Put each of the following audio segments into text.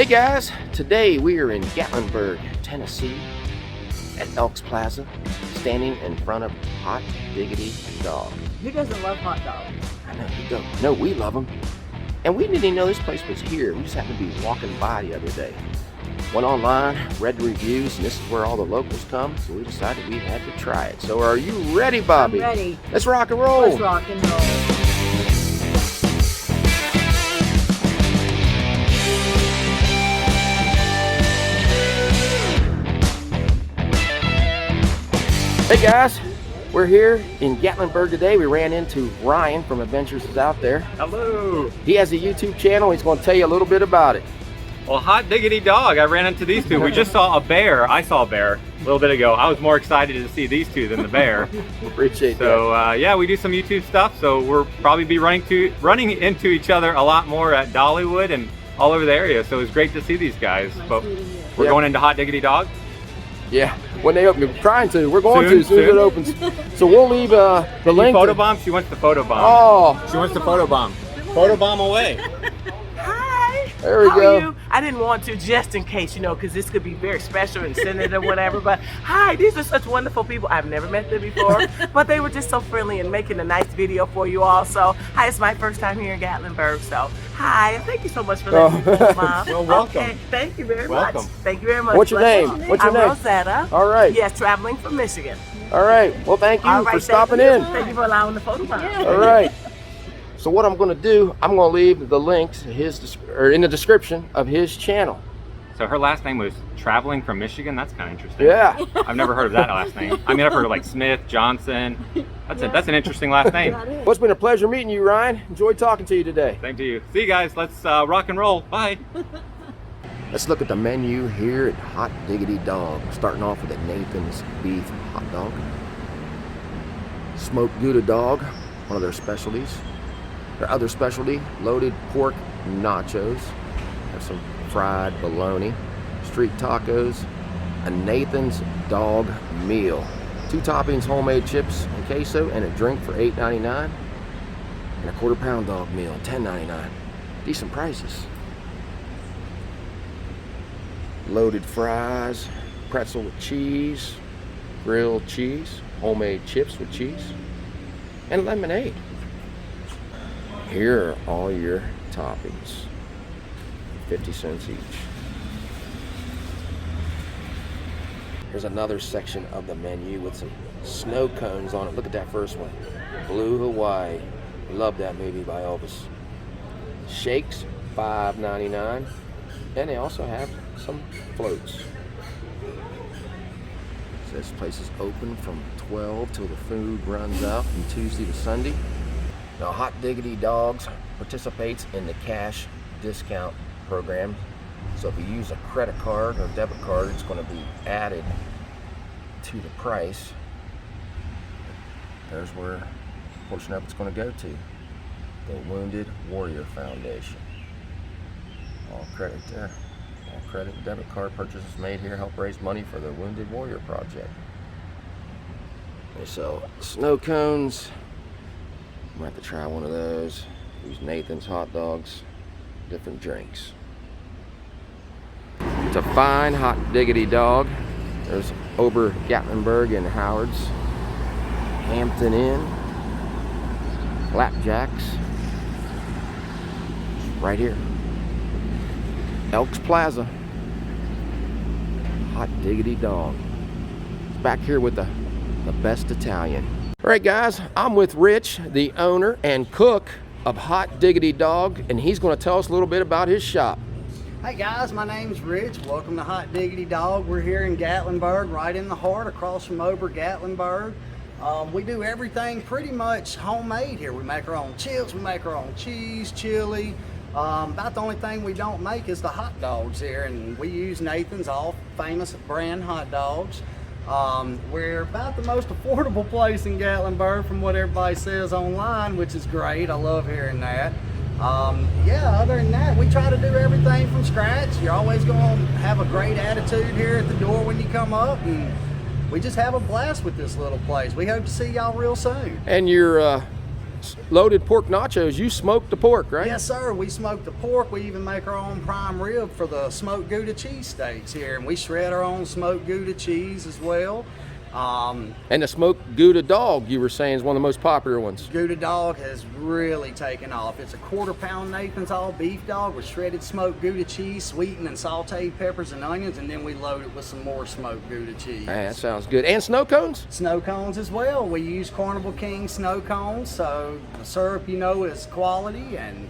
Hey guys, today we are in Gatlinburg, Tennessee at Elks Plaza, standing in front of Hot Diggity Dog. Who doesn't love hot dogs? I know you don't. No, we love them. And we didn't even know this place was here. We just happened to be walking by the other day. Went online, read the reviews, and this is where all the locals come, so we decided we had to try it. So are you ready, Bobby? I'm ready. Let's rock and roll. Let's rock and roll. Hey guys, we're here in Gatlinburg today. We ran into Ryan from Adventures is Out There. Hello. He has a YouTube channel. He's going to tell you a little bit about it. Well, Hot Diggity Dog, I ran into these two. We just saw a bear. I saw a bear a little bit ago. I was more excited to see these two than the bear. Appreciate that. So yeah, we do some YouTube stuff. So we'll probably be running into each other a lot more at Dollywood and all over the area. So it was great to see these guys. But we're going into Hot Diggity Dog. Yeah, when they open, we're trying to. We're going to as soon as it opens. So we'll leave the link. Photobomb? She wants to photobomb. Oh. She wants to photobomb. Photobomb away. Hi. There we How go. Are you? I didn't want to, just in case, you know, because this could be very special and send or whatever. But hi, these are such wonderful people. I've never met them before, but they were just so friendly and making a nice video for you all. So hi, it's my first time here in Gatlinburg. So hi, and thank you so much for letting me film, Mom. Well, welcome. Okay, thank you very Welcome. much. Thank you very much. What's your name? What's your I'm name? Rosetta. All right. Yes, traveling from Michigan. All right. Well, thank you All right, for thank stopping you. in. Thank you for allowing the photobomb. All right. So what I'm going to do, I'm going to leave the links to in the description of his channel. So her last name was Traveling from Michigan. That's kind of interesting. Yeah. I've never heard of that last name. I mean, I've heard of like Smith, Johnson. That's an interesting last name. Well, it's been a pleasure meeting you, Ryan. Enjoyed talking to you today. Same to you. See you guys. Let's rock and roll. Bye. Let's look at the menu here at Hot Diggity Dog. Starting off with a Nathan's Beef Hot Dog. Smoked Gouda Dog, one of their specialties. Their other specialty, loaded pork nachos. Have some fried bologna, street tacos, a Nathan's Dog meal. 2 toppings, homemade chips and queso, and a drink for $8.99. And a quarter-pound dog meal, $10.99. Decent prices. Loaded fries, pretzel with cheese, grilled cheese, homemade chips with cheese, and lemonade. Here are all your toppings, 50 cents each. Here's another section of the menu with some snow cones on it. Look at that first one, Blue Hawaii. Love that movie by Elvis. Shakes, $5.99, and they also have some floats. So this place is open from 12 till the food runs out from Tuesday to Sunday. Now, Hot Diggity Dogs participates in the cash discount program. So if you use a credit card or debit card, it's going to be added to the price. There's where a portion of it's going to go to. The Wounded Warrior Foundation. All credit there. All credit and debit card purchases made here help raise money for the Wounded Warrior Project. They sell snow cones. Might have to try one of those. Use Nathan's hot dogs, different drinks. It's a fine Hot Diggity Dog. There's Ober Gatlinburg and Howard's, Hampton Inn, Flapjacks, right here. Elks Plaza, Hot Diggity Dog. It's back here with the best Italian. All right, guys, I'm with Rich, the owner and cook of Hot Diggity Dog, and he's going to tell us a little bit about his shop. Hey guys, my name's Rich. Welcome to Hot Diggity Dog. We're here in Gatlinburg, right in the heart, across from Ober Gatlinburg. We do everything pretty much homemade here. We make our own chips, we make our own cheese, chili. About the only thing we don't make is the hot dogs here, and we use Nathan's, all famous brand hot dogs. We're about the most affordable place in Gatlinburg from what everybody says online, which is great. I love hearing that. Yeah, other than that, we try to do everything from scratch. You're always going to have a great attitude here at the door when you come up, and we just have a blast with this little place. We hope to see y'all real soon. And your loaded pork nachos, you smoke the pork, right? Yes, sir. We smoke the pork. We even make our own prime rib for the smoked Gouda cheese steaks here, and we shred our own smoked Gouda cheese as well. And the smoked Gouda Dog, you were saying, is one of the most popular ones. Gouda Dog has really taken off. It's a 1/4 pound Nathan's all beef dog with shredded smoked Gouda cheese, sweetened and sauteed peppers and onions, and then we load it with some more smoked Gouda cheese. Hey, that sounds good. And snow cones? Snow cones as well. We use Carnival King snow cones, so the syrup, you know, is quality, and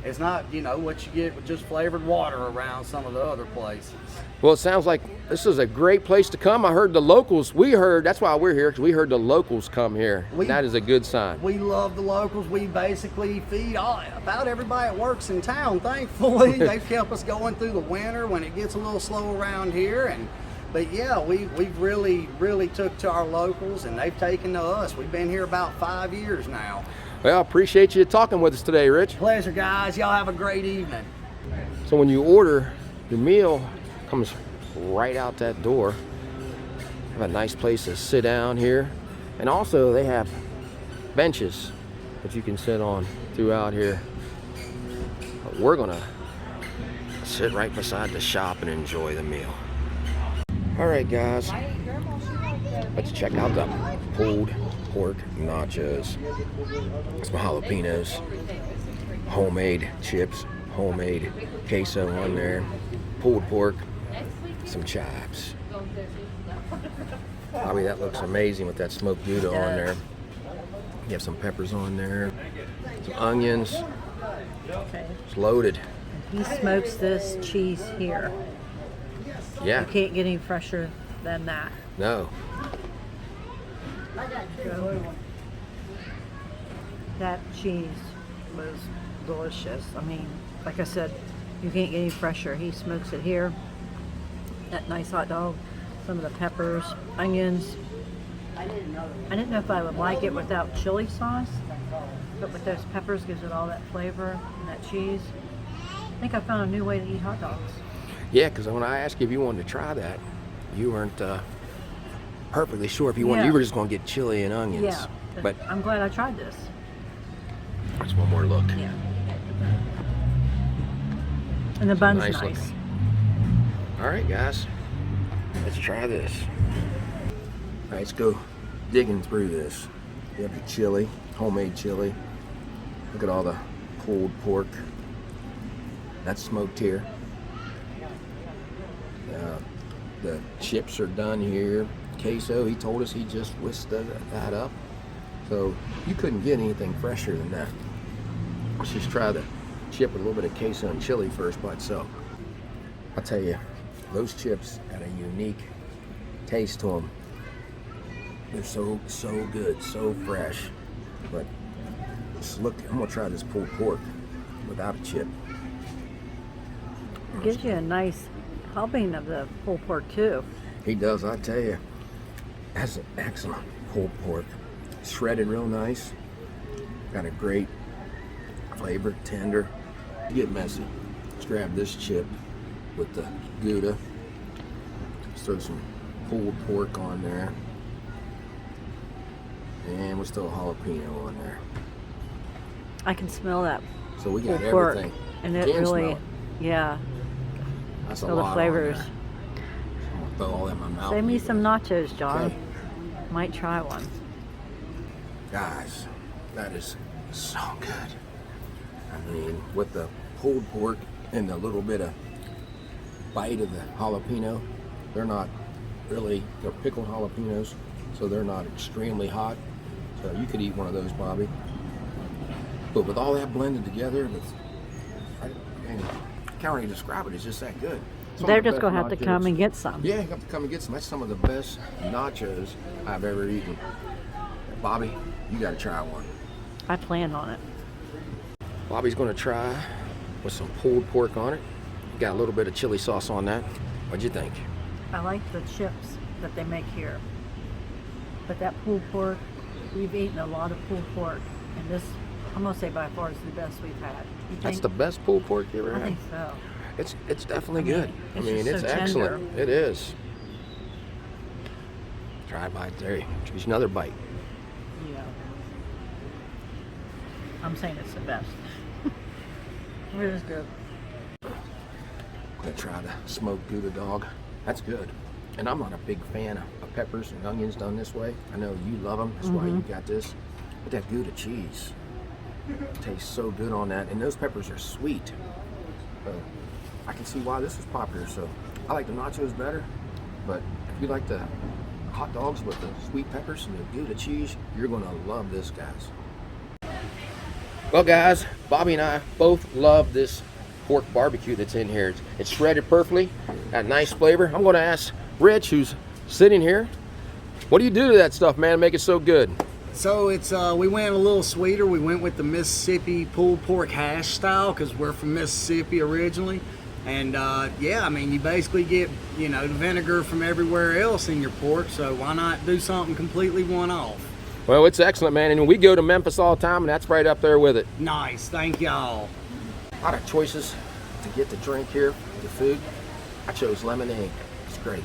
it's not, you know, what you get with just flavored water around some of the other places. Well, it sounds like this is a great place to come. I heard the locals, that's why we're here, because we heard the locals come here. That is a good sign. We love the locals. We basically feed about everybody that works in town, thankfully. They've kept us going through the winter when it gets a little slow around here. But yeah, we've really took to our locals, and they've taken to us. We've been here about 5 years now. Well, appreciate you talking with us today, Rich. Pleasure, guys. Y'all have a great evening. So when you order, your meal comes right out that door. Have a nice place to sit down here. And also they have benches that you can sit on throughout here. But we're gonna sit right beside the shop and enjoy the meal. All right, guys, let's check out the pulled pork nachos. Some jalapenos, homemade chips, homemade queso on there, pulled pork, some chives. Bobby, that looks amazing with that smoked Gouda on there. You have some peppers on there, some onions. Okay. It's loaded. He smokes this cheese here. Yeah. You can't get any fresher than that. No. That cheese was delicious. I mean, like I said, you can't get any fresher. He smokes it here. That nice hot dog, some of the peppers, onions. I didn't know if I would like it without chili sauce, but with those peppers gives it all that flavor and that cheese. I think I found a new way to eat hot dogs. Yeah, because when I asked you if you wanted to try that, you weren't perfectly sure if you wanted. Yeah. You were just going to get chili and onions. Yeah, But I'm glad I tried this. there's one more look. Yeah. And the bun's Nice nice. looking. All right, guys, let's try this. All right, let's go digging through this. You have the chili, homemade chili. Look at all the pulled pork. That's smoked here. The chips are done here. Queso, he told us he just whisked that up. So you couldn't get anything fresher than that. Let's just try the chip with a little bit of queso and chili first by itself. I'll tell you, those chips got a unique taste to them. They're so good, so fresh. But just look, I'm gonna try this pulled pork without a chip. It gives you a nice helping of the pulled pork too. He does, I tell you. That's an excellent pulled pork. Shredded real nice. Got a great flavor, tender. Get messy. Let's grab this chip with the Gouda. Let's throw some pulled pork on there. And we'll throw a jalapeno on there. I can smell that So we got pulled pork, everything. and it Can really, smell it. yeah, That's a smell lot the on flavors. there. I'm gonna throw all that in my mouth. Save me some nachos, John. Okay. Might try one. Guys, that is so good. I mean, with the pulled pork and a little bit of bite of the jalapeno, they're not really, they're pickled jalapenos, so they're not extremely hot. So you could eat one of those, Bobby. But with all that blended together, I can't really describe it, it's just that good. It's one They're of the just going to have best to come nachos. and get some. Yeah, you have to come and get some. That's some of the best nachos I've ever eaten. Bobby, you got to try one. I plan on it. Bobby's going to try with some pulled pork on it. Got a little bit of chili sauce on that. What'd you think? I like the chips that they make here. But that pulled pork, we've eaten a lot of pulled pork, and this, I'm going to say by far is the best we've had. You That's think? the best pulled pork you ever I had? think so. It's definitely I mean, good. it's just it's so excellent. tender. It is. Try a bite there. Just another bite. Yeah. I'm saying it's the best. It is good. I'm gonna try the smoked Gouda dog. That's good. And I'm not a big fan of peppers and onions done this way. I know you love them, that's why you got this. But that Gouda cheese tastes so good on that, and those peppers are sweet. So I can see why this is popular. So I like the nachos better, but if you like the hot dogs with the sweet peppers and the Gouda cheese, you're gonna love this, guys. Well, guys, Bobby and I both love this pork barbecue that's in here. It's shredded perfectly, got nice flavor. I'm gonna ask Rich, who's sitting here, what do you do to that stuff, man, to make it so good? So it's we went a little sweeter. We went with the Mississippi pulled pork hash style because we're from Mississippi originally. And yeah, I mean, you basically get, you know, the vinegar from everywhere else in your pork, so why not do something completely one-off? Well, it's excellent, man, and we go to Memphis all the time, and that's right up there with it. Nice, thank y'all. A lot of choices to get the drink here, the food. I chose lemonade. It's great.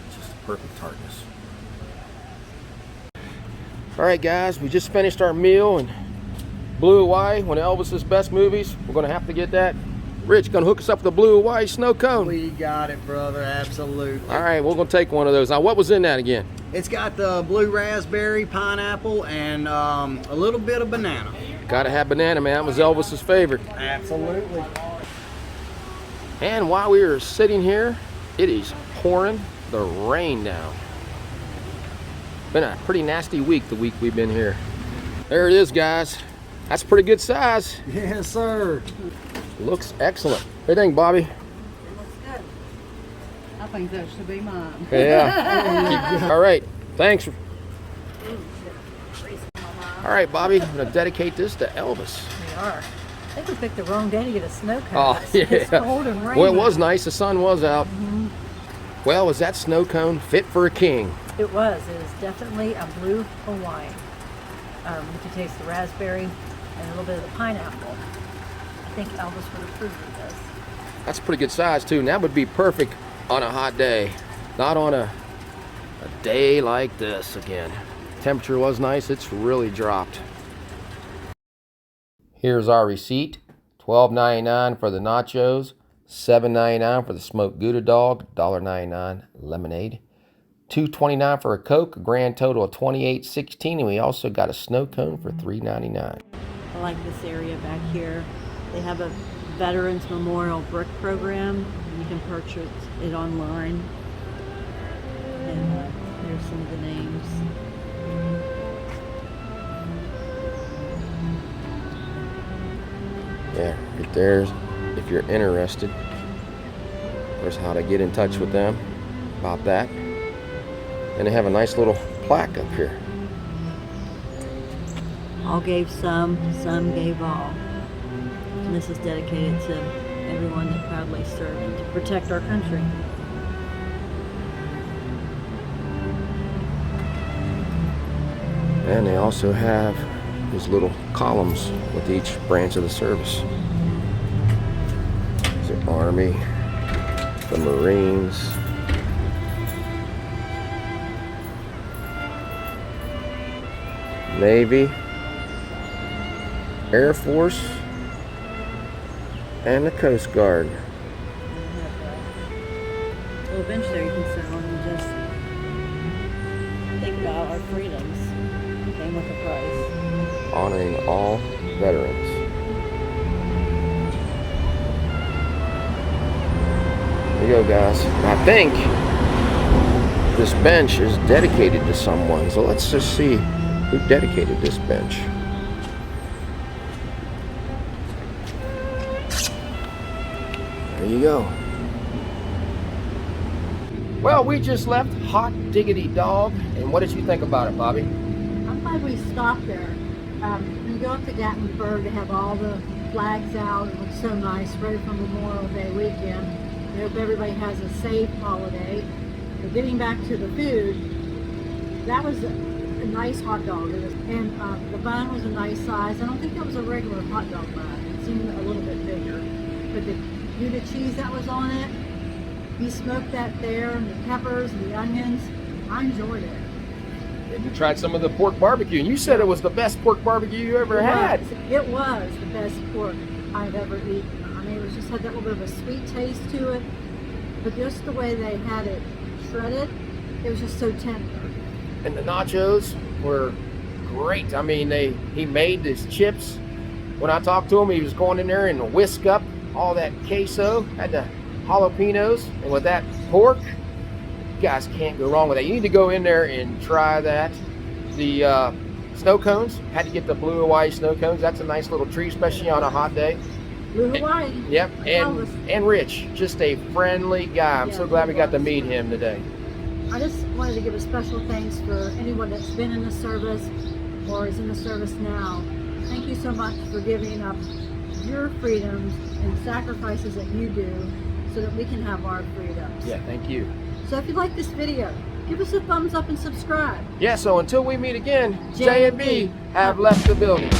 It's just perfect tartness. All right, guys, we just finished our meal in Blue Hawaii, one of Elvis's best movies. We're gonna have to get that. Rich, gonna hook us up with the Blue Hawaii snow cone. We got it, brother, absolutely. All right, we're gonna take one of those. Now, what was in that again? It's got the blue raspberry, pineapple, and a little bit of banana. Gotta have banana, man. That was Elvis's favorite. Absolutely. And while we were sitting here, it is pouring the rain down. Been a pretty nasty week, the week we've been here. There it is, guys. That's a pretty good size. Yes, sir. Looks excellent. What do you think, Bobby? It looks good. I think that should be mine. Yeah. All right. Thanks. All right, Bobby. I'm gonna dedicate this to Elvis. We are. I think we picked the wrong day to get a snow cone. Oh, yeah. It's cold and rainy. Well, it was nice. The sun was out. Well, was that snow cone fit for a king? It was. It is definitely a blue Hawaiian. You can taste the raspberry and a little bit of the pineapple. I think Elvis would approve of this. That's a pretty good size, too. And that would be perfect on a hot day. Not on a day like this again. Temperature was nice. It's really dropped. Here's our receipt. $12.99 for the nachos. $7.99 for the smoked Gouda dog. $1.99 lemonade. $2.29 for a Coke, a grand total of $28.16, and we also got a snow cone for $3.99. I like this area back here. They have a Veterans Memorial Brick Program. You can purchase it online. And there's some of the names. Yeah, right there's, if you're interested, there's how to get in touch with them about that. And they have a nice little plaque up here. All gave some gave all. And this is dedicated to everyone that proudly served to protect our country. And they also have these little columns with each branch of the service. The Army, the Marines, Navy, Air Force, and the Coast Guard. And they have a little bench there you can sit on and just think about our freedoms. Came with a price. Honoring all veterans. There you go, guys. And I think this bench is dedicated to someone. So let's just see who dedicated this bench. There you go. Well, we just left Hot Diggity Dog. And what did you think about it, Bobby? I'm glad we stopped there. When you go up to Gatlinburg, they have all the flags out. It looks so nice, ready for Memorial Day weekend. I hope everybody has a safe holiday. But getting back to the food, that was a nice hot dog. And the bun was a nice size. I don't think that was a regular hot dog bun. It seemed a little bit bigger. But the Gouda cheese that was on it, he smoked that there, and the peppers and the onions. I enjoyed it. And you tried some of the pork barbecue, and you said it was the best pork barbecue you ever had. It was the best pork I've ever eaten. I mean, it was just had that little bit of a sweet taste to it, but just the way they had it shredded, it was just so tender. And the nachos were great. I mean, he made his chips. When I talked to him, he was going in there and whisk up all that queso, had the jalapenos, and with that pork, you guys can't go wrong with that. You need to go in there and try that. The snow cones, had to get the Blue Hawaii snow cones. That's a nice little treat, especially on a hot day. Blue Hawaii. Yep, and Rich, just a friendly guy. I'm so glad we got to meet him today. I just wanted to give a special thanks for anyone that's been in the service or is in the service now. Thank you so much for giving up your freedoms and sacrifices that you do so that we can have our freedoms. Yeah, thank you. So if you like this video, give us a thumbs up and subscribe. Yeah, so until we meet again, J and B have left the building.